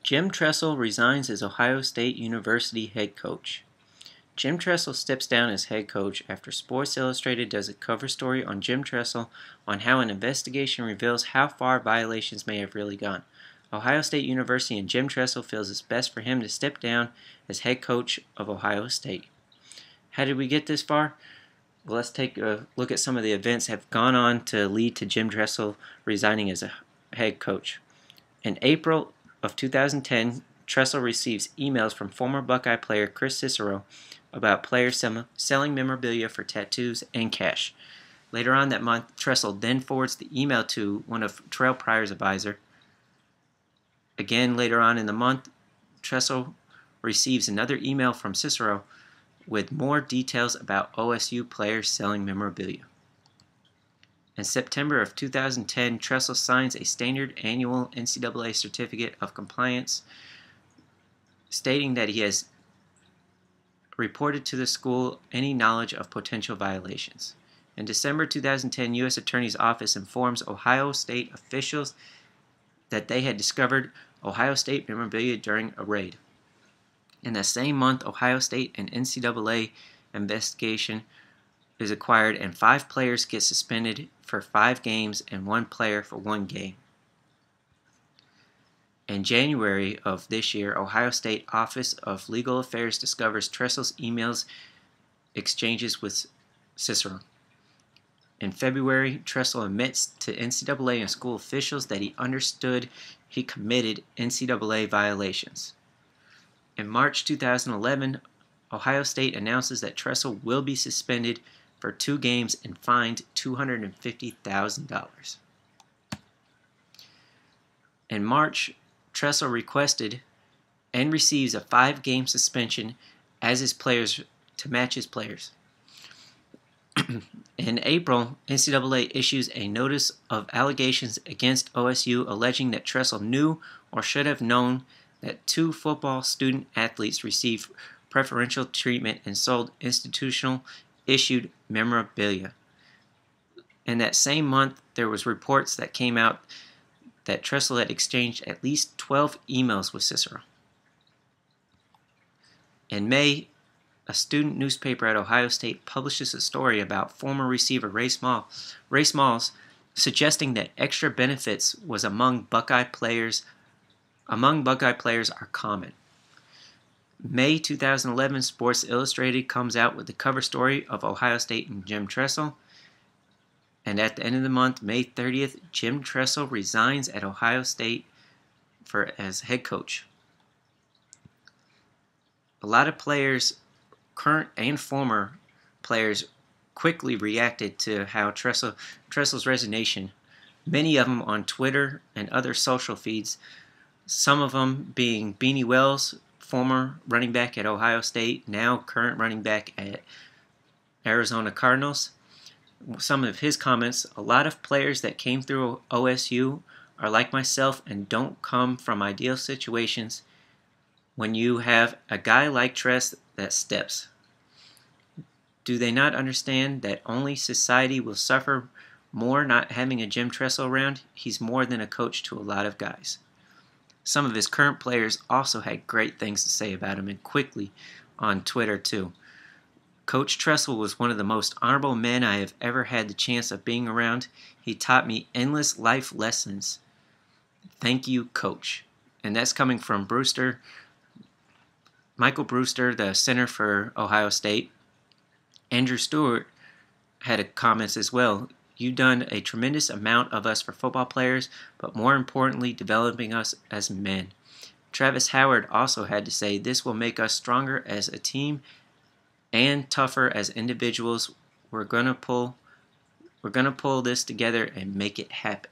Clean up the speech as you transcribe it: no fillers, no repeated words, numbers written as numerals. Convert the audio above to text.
Jim Tressel resigns as Ohio State University head coach. Jim Tressel steps down as head coach after Sports Illustrated does a cover story on Jim Tressel on how an investigation reveals how far violations may have really gone. Ohio State University and Jim Tressel feels it's best for him to step down as head coach of Ohio State. How did we get this far? Well, let's take a look at some of the events that have gone on to lead to Jim Tressel resigning as a head coach. In April of 2010, Tressel receives emails from former Buckeye player Chris Cicero about players selling memorabilia for tattoos and cash. Later on that month, Tressel then forwards the email to one of Terrell Pryor's advisor. Again, later on in the month, Tressel receives another email from Cicero with more details about OSU players selling memorabilia. In September of 2010, Tressel signs a standard annual NCAA certificate of compliance stating that he has reported to the school any knowledge of potential violations. In December 2010, U.S. Attorney's Office informs Ohio State officials that they had discovered Ohio State memorabilia during a raid. In the same month, Ohio State and NCAA investigation is acquired and 5 players get suspended for 5 games and 1 player for 1 game. In January of this year, Ohio State Office of Legal Affairs discovers Tressel's emails exchanges with Cicero. In February, Tressel admits to NCAA and school officials that he understood he committed NCAA violations. In March 2011, Ohio State announces that Tressel will be suspended for 2 games and fined $250,000. In March, Tressel requested and receives a 5-game suspension as his players to match his players. In April, NCAA issues a notice of allegations against OSU alleging that Tressel knew or should have known that 2 football student athletes received preferential treatment and sold institutional issued memorabilia. In that same month, there was reports that came out that Tressel had exchanged at least 12 emails with Cicero. In May, a student newspaper at Ohio State publishes a story about former receiver Ray Smalls suggesting that extra benefits was among Buckeye players are common. May 2011, Sports Illustrated comes out with the cover story of Ohio State and Jim Tressel. And at the end of the month, May 30th, Jim Tressel resigns at Ohio State as head coach. A lot of players, current and former players, quickly reacted to how Tressel's resignation. Many of them on Twitter and other social feeds. Some of them being Beanie Wells, former running back at Ohio State, now current running back at Arizona Cardinals. Some of his comments: a lot of players that came through OSU are like myself and don't come from ideal situations. When you have a guy like Tress that steps, do they not understand that only society will suffer more not having a Jim Tressel around? He's more than a coach to a lot of guys. Some of his current players also had great things to say about him, and quickly on Twitter too. Coach Tressel was one of the most honorable men I have ever had the chance of being around. He taught me endless life lessons. Thank you, Coach. And that's coming from Michael Brewster, the center for Ohio State. Andrew Stewart had comments as well. You've done a tremendous amount of us for football players, but more importantly, developing us as men. Travis Howard also had to say, this will make us stronger as a team and tougher as individuals. We're gonna pull this together and make it happen.